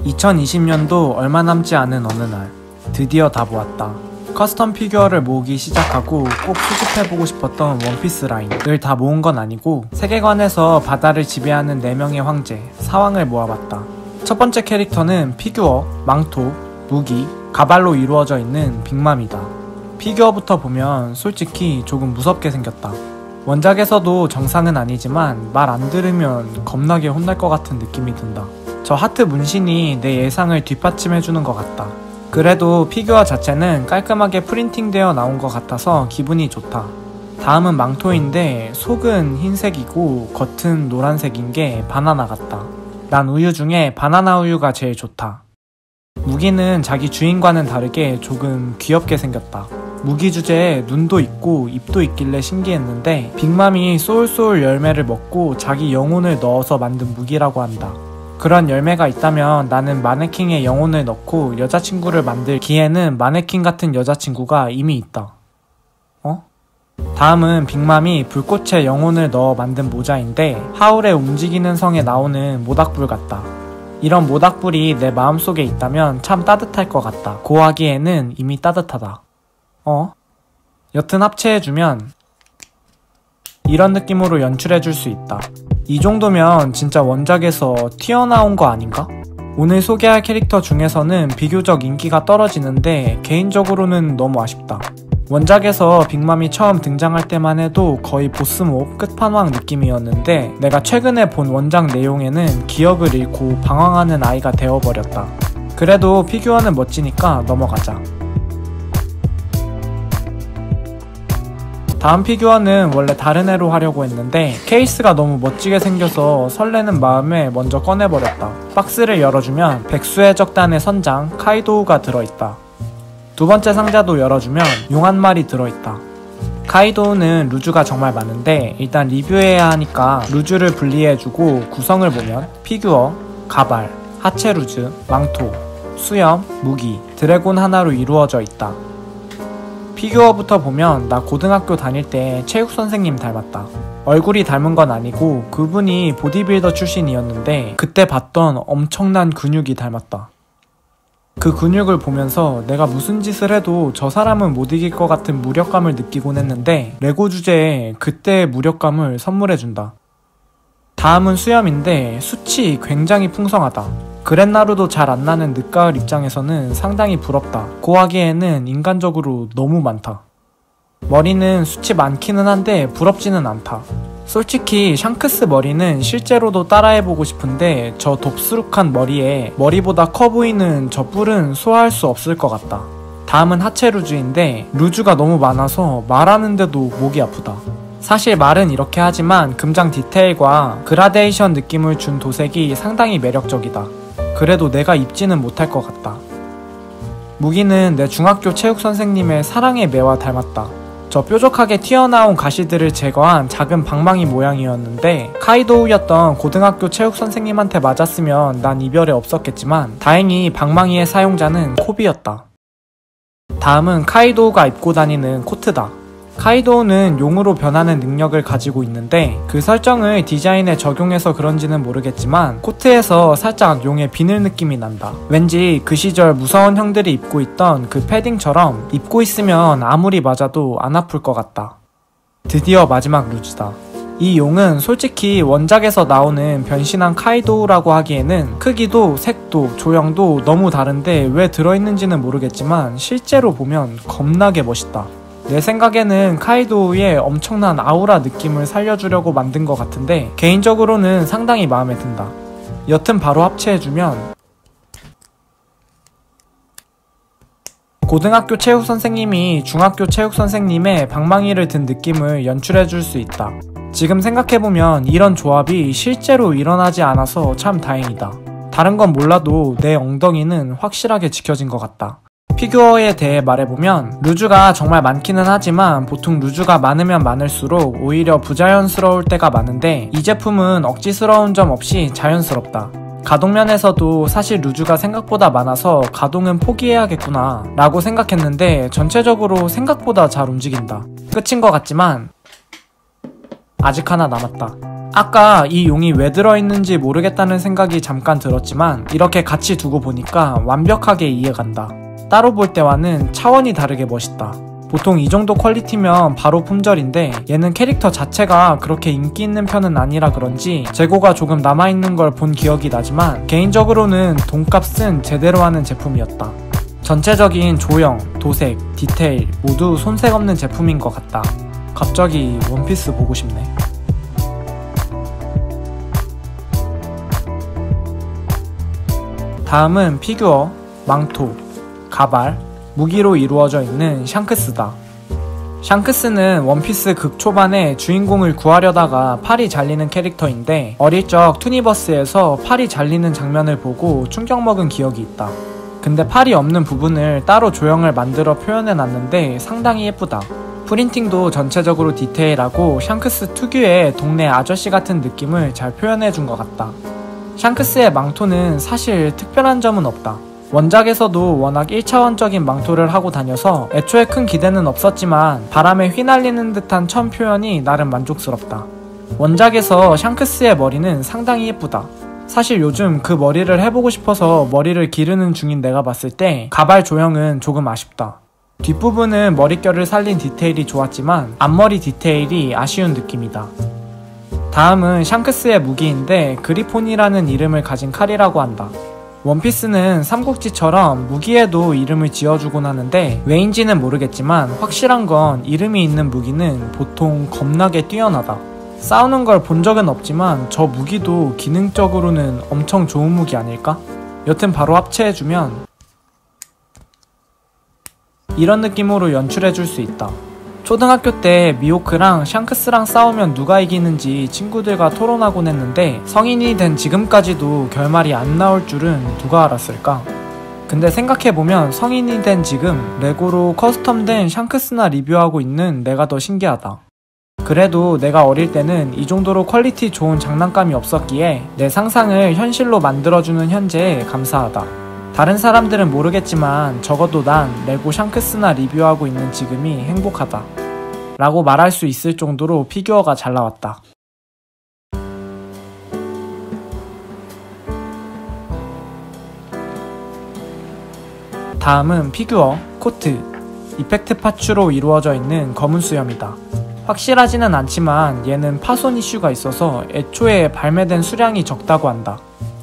2020년도 얼마 남지 않은 어느 날 드디어 다 모았다. 커스텀 피규어를 모으기 시작하고 꼭 수집해보고 싶었던 원피스 라인을 다 모은 건 아니고 세계관에서 바다를 지배하는 4명의 황제, 사왕을 모아봤다. 첫 번째 캐릭터는 피규어, 망토, 무기, 가발로 이루어져 있는 빅맘이다. 피규어부터 보면 솔직히 조금 무섭게 생겼다. 원작에서도 정상은 아니지만 말 안 들으면 겁나게 혼날 것 같은 느낌이 든다. 저 하트 문신이 내 예상을 뒷받침해주는 것 같다. 그래도 피규어 자체는 깔끔하게 프린팅되어 나온 것 같아서 기분이 좋다. 다음은 망토인데 속은 흰색이고 겉은 노란색인 게 바나나 같다. 난 우유 중에 바나나 우유가 제일 좋다. 무기는 자기 주인과는 다르게 조금 귀엽게 생겼다. 무기 주제에 눈도 있고 입도 있길래 신기했는데 빅맘이 소울소울 열매를 먹고 자기 영혼을 넣어서 만든 무기라고 한다. 그런 열매가 있다면 나는 마네킹에 영혼을 넣고 여자친구를 만들기에는 마네킹 같은 여자친구가 이미 있다. 다음은 빅맘이 불꽃에 영혼을 넣어 만든 모자인데 하울의 움직이는 성에 나오는 모닥불 같다. 이런 모닥불이 내 마음속에 있다면 참 따뜻할 것 같다. 고하기에는 이미 따뜻하다. 여튼 합체해주면 이런 느낌으로 연출해줄 수 있다. 이 정도면 진짜 원작에서 튀어나온 거 아닌가? 오늘 소개할 캐릭터 중에서는 비교적 인기가 떨어지는데 개인적으로는 너무 아쉽다. 원작에서 빅맘이 처음 등장할 때만 해도 거의 보스몹 끝판왕 느낌이었는데 내가 최근에 본 원작 내용에는 기억을 잃고 방황하는 아이가 되어버렸다. 그래도 피규어는 멋지니까 넘어가자. 다음 피규어는 원래 다른 애로 하려고 했는데 케이스가 너무 멋지게 생겨서 설레는 마음에 먼저 꺼내버렸다. 박스를 열어주면 백수의 적단의 선장 카이도우가 들어있다. 두 번째 상자도 열어주면 용 한 마리 들어있다. 카이도우는 루즈가 정말 많은데 일단 리뷰해야 하니까 루즈를 분리해주고 구성을 보면 피규어, 가발, 하체 루즈, 망토, 수염, 무기, 드래곤 하나로 이루어져 있다. 피규어부터 보면 나 고등학교 다닐 때 체육 선생님 닮았다. 얼굴이 닮은 건 아니고 그분이 보디빌더 출신이었는데 그때 봤던 엄청난 근육이 닮았다. 그 근육을 보면서 내가 무슨 짓을 해도 저 사람은 못 이길 것 같은 무력감을 느끼곤 했는데 레고 주제에 그때의 무력감을 선물해준다. 다음은 수염인데 숱이 굉장히 풍성하다. 그랜나루도 잘 안 나는 늦가을 입장에서는 상당히 부럽다. 고하기에는 인간적으로 너무 많다. 머리는 숱이 많기는 한데 부럽지는 않다. 솔직히 샹크스 머리는 실제로도 따라해보고 싶은데 저 덥수룩한 머리에 머리보다 커 보이는 저 뿔은 소화할 수 없을 것 같다. 다음은 하체 루즈인데 루즈가 너무 많아서 말하는데도 목이 아프다. 사실 말은 이렇게 하지만 금장 디테일과 그라데이션 느낌을 준 도색이 상당히 매력적이다. 그래도 내가 입지는 못할 것 같다. 무기는 내 중학교 체육 선생님의 사랑의 매와 닮았다. 저 뾰족하게 튀어나온 가시들을 제거한 작은 방망이 모양이었는데 카이도우였던 고등학교 체육 선생님한테 맞았으면 난 이별에 없었겠지만 다행히 방망이의 사용자는 코비였다. 다음은 카이도우가 입고 다니는 코트다. 카이도우는 용으로 변하는 능력을 가지고 있는데 그 설정을 디자인에 적용해서 그런지는 모르겠지만 코트에서 살짝 용의 비늘 느낌이 난다. 왠지 그 시절 무서운 형들이 입고 있던 그 패딩처럼 입고 있으면 아무리 맞아도 안 아플 것 같다. 드디어 마지막 루즈다. 이 용은 솔직히 원작에서 나오는 변신한 카이도우라고 하기에는 크기도 색도 조형도 너무 다른데 왜 들어있는지는 모르겠지만 실제로 보면 겁나게 멋있다. 내 생각에는 카이도우의 엄청난 아우라 느낌을 살려주려고 만든 것 같은데 개인적으로는 상당히 마음에 든다. 여튼 바로 합체해주면 고등학교 체육 선생님이 중학교 체육 선생님의 방망이를 든 느낌을 연출해줄 수 있다. 지금 생각해보면 이런 조합이 실제로 일어나지 않아서 참 다행이다. 다른 건 몰라도 내 엉덩이는 확실하게 지켜진 것 같다. 피규어에 대해 말해보면 루즈가 정말 많기는 하지만 보통 루즈가 많으면 많을수록 오히려 부자연스러울 때가 많은데 이 제품은 억지스러운 점 없이 자연스럽다. 가동면에서도 사실 루즈가 생각보다 많아서 가동은 포기해야겠구나 라고 생각했는데 전체적으로 생각보다 잘 움직인다. 끝인 것 같지만 아직 하나 남았다. 아까 이 용이 왜 들어있는지 모르겠다는 생각이 잠깐 들었지만 이렇게 같이 두고 보니까 완벽하게 이해간다. 따로 볼 때와는 차원이 다르게 멋있다. 보통 이 정도 퀄리티면 바로 품절인데 얘는 캐릭터 자체가 그렇게 인기 있는 편은 아니라 그런지 재고가 조금 남아있는 걸 본 기억이 나지만 개인적으로는 돈값은 제대로 하는 제품이었다. 전체적인 조형, 도색, 디테일 모두 손색 없는 제품인 것 같다. 갑자기 원피스 보고 싶네. 다음은 피규어, 망토, 가발, 무기로 이루어져 있는 샹크스다. 샹크스는 원피스 극초반에 주인공을 구하려다가 팔이 잘리는 캐릭터인데 어릴 적 투니버스에서 팔이 잘리는 장면을 보고 충격먹은 기억이 있다. 근데 팔이 없는 부분을 따로 조형을 만들어 표현해놨는데 상당히 예쁘다. 프린팅도 전체적으로 디테일하고 샹크스 특유의 동네 아저씨 같은 느낌을 잘 표현해준 것 같다. 샹크스의 망토는 사실 특별한 점은 없다. 원작에서도 워낙 1차원적인 망토를 하고 다녀서 애초에 큰 기대는 없었지만 바람에 휘날리는 듯한 천 표현이 나름 만족스럽다. 원작에서 샹크스의 머리는 상당히 예쁘다. 사실 요즘 그 머리를 해보고 싶어서 머리를 기르는 중인 내가 봤을 때 가발 조형은 조금 아쉽다. 뒷부분은 머릿결을 살린 디테일이 좋았지만 앞머리 디테일이 아쉬운 느낌이다. 다음은 샹크스의 무기인데 그리폰이라는 이름을 가진 칼이라고 한다. 원피스는 삼국지처럼 무기에도 이름을 지어주곤 하는데 왜인지는 모르겠지만 확실한 건 이름이 있는 무기는 보통 겁나게 뛰어나다. 싸우는 걸 본 적은 없지만 저 무기도 기능적으로는 엄청 좋은 무기 아닐까? 여튼 바로 합체해주면 이런 느낌으로 연출해줄 수 있다. 초등학교 때 미호크랑 샹크스랑 싸우면 누가 이기는지 친구들과 토론하곤 했는데 성인이 된 지금까지도 결말이 안 나올 줄은 누가 알았을까? 근데 생각해보면 성인이 된 지금 레고로 커스텀된 샹크스나 리뷰하고 있는 내가 더 신기하다. 그래도 내가 어릴 때는 이 정도로 퀄리티 좋은 장난감이 없었기에 내 상상을 현실로 만들어주는 현재에 감사하다. 다른 사람들은 모르겠지만 적어도 난 레고 샹크스나 리뷰하고 있는 지금이 행복하다 라고 말할 수 있을 정도로 피규어가 잘 나왔다. 다음은 피규어, 코트, 이펙트 파츠로 이루어져 있는 검은 수염이다. 확실하지는 않지만 얘는 파손 이슈가 있어서 애초에 발매된 수량이 적다고 한다.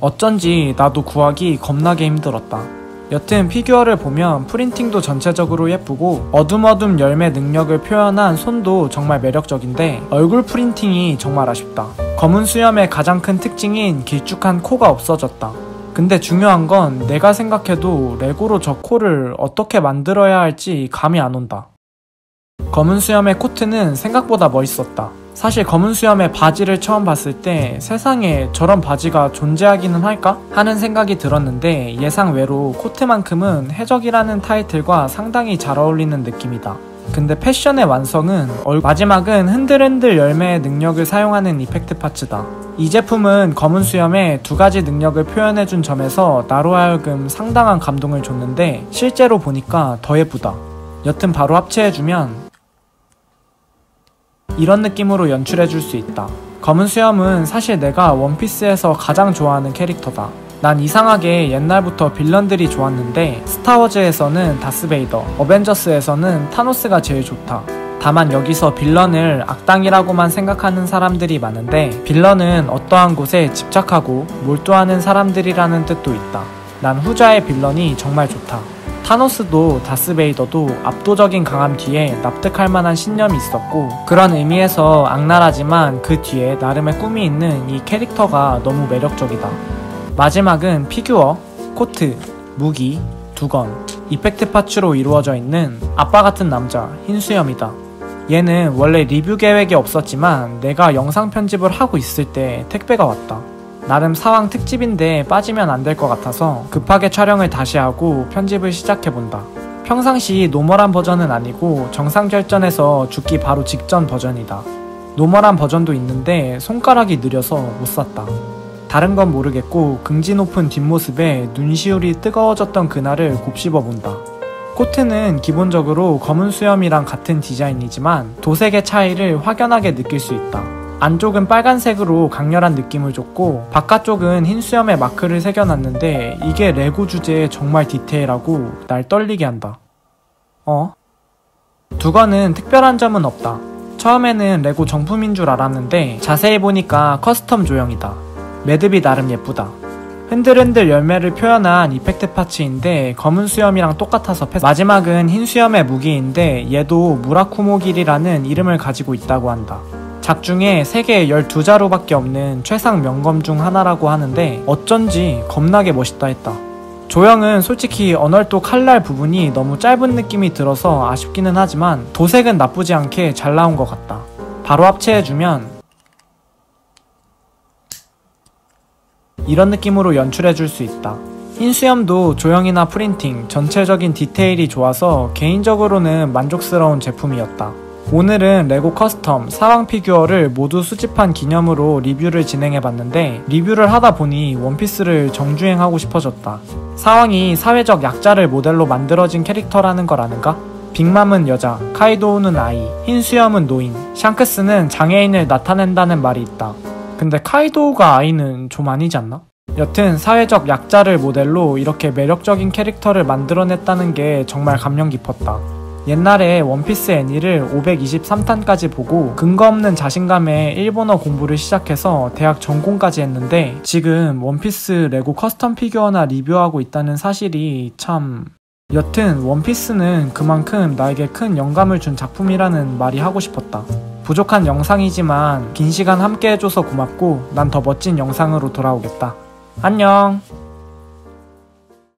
어쩐지 나도 구하기 겁나게 힘들었다. 여튼 피규어를 보면 프린팅도 전체적으로 예쁘고 어둠어둠 열매 능력을 표현한 손도 정말 매력적인데 얼굴 프린팅이 정말 아쉽다. 검은 수염의 가장 큰 특징인 길쭉한 코가 없어졌다. 근데 중요한 건 내가 생각해도 레고로 저 코를 어떻게 만들어야 할지 감이 안 온다. 검은 수염의 코트는 생각보다 멋있었다. 사실 검은 수염의 바지를 처음 봤을 때 세상에 저런 바지가 존재하기는 할까? 하는 생각이 들었는데 예상외로 코트만큼은 해적이라는 타이틀과 상당히 잘 어울리는 느낌이다. 근데 패션의 완성은 마지막은 흔들흔들 열매의 능력을 사용하는 이펙트 파츠다. 이 제품은 검은 수염의 두 가지 능력을 표현해준 점에서 나로 하여금 상당한 감동을 줬는데 실제로 보니까 더 예쁘다. 여튼 바로 합체해주면 이런 느낌으로 연출해줄 수 있다. 검은 수염은 사실 내가 원피스에서 가장 좋아하는 캐릭터다. 난 이상하게 옛날부터 빌런들이 좋았는데 스타워즈에서는 다스베이더, 어벤져스에서는 타노스가 제일 좋다. 다만 여기서 빌런을 악당이라고만 생각하는 사람들이 많은데 빌런은 어떠한 곳에 집착하고 몰두하는 사람들이라는 뜻도 있다. 난 후자의 빌런이 정말 좋다. 타노스도 다스베이더도 압도적인 강함 뒤에 납득할 만한 신념이 있었고 그런 의미에서 악랄하지만 그 뒤에 나름의 꿈이 있는 이 캐릭터가 너무 매력적이다. 마지막은 피규어, 코트, 무기, 두건, 이펙트 파츠로 이루어져 있는 아빠 같은 남자 흰수염이다. 얘는 원래 리뷰 계획이 없었지만 내가 영상 편집을 하고 있을 때 택배가 왔다. 나름 사왕 특집인데 빠지면 안 될 것 같아서 급하게 촬영을 다시 하고 편집을 시작해본다. 평상시 노멀한 버전은 아니고 정상결전에서 죽기 바로 직전 버전이다. 노멀한 버전도 있는데 손가락이 느려서 못 샀다. 다른 건 모르겠고 긍지 높은 뒷모습에 눈시울이 뜨거워졌던 그날을 곱씹어본다. 코트는 기본적으로 검은 수염이랑 같은 디자인이지만 도색의 차이를 확연하게 느낄 수 있다. 안쪽은 빨간색으로 강렬한 느낌을 줬고 바깥쪽은 흰 수염에 마크를 새겨놨는데 이게 레고 주제에 정말 디테일하고 날 떨리게 한다. 두건은 특별한 점은 없다. 처음에는 레고 정품인 줄 알았는데 자세히 보니까 커스텀 조형이다. 매듭이 나름 예쁘다. 흔들흔들 열매를 표현한 이펙트 파츠인데 검은 수염이랑 똑같아서 패스. 마지막은 흰 수염의 무기인데 얘도 무라쿠모길이라는 이름을 가지고 있다고 한다. 작 중에 세계 12자루밖에 없는 최상 명검 중 하나라고 하는데 어쩐지 겁나게 멋있다 했다. 조형은 솔직히 언얼도 칼날 부분이 너무 짧은 느낌이 들어서 아쉽기는 하지만 도색은 나쁘지 않게 잘 나온 것 같다. 바로 합체해주면 이런 느낌으로 연출해줄 수 있다. 흰 수염도 조형이나 프린팅, 전체적인 디테일이 좋아서 개인적으로는 만족스러운 제품이었다. 오늘은 레고 커스텀 사왕 피규어를 모두 수집한 기념으로 리뷰를 진행해봤는데 리뷰를 하다보니 원피스를 정주행하고 싶어졌다. 사왕이 사회적 약자를 모델로 만들어진 캐릭터라는 걸 아는가? 빅맘은 여자, 카이도우는 아이, 흰 수염은 노인, 샹크스는 장애인을 나타낸다는 말이 있다. 근데 카이도우가 아이는 좀 아니지 않나? 여튼 사회적 약자를 모델로 이렇게 매력적인 캐릭터를 만들어냈다는 게 정말 감명 깊었다. 옛날에 원피스 애니를 523탄까지 보고 근거 없는 자신감에 일본어 공부를 시작해서 대학 전공까지 했는데 지금 원피스 레고 커스텀 피규어나 리뷰하고 있다는 사실이 참... 여튼 원피스는 그만큼 나에게 큰 영감을 준 작품이라는 말이 하고 싶었다. 부족한 영상이지만 긴 시간 함께 해줘서 고맙고 난 더 멋진 영상으로 돌아오겠다. 안녕.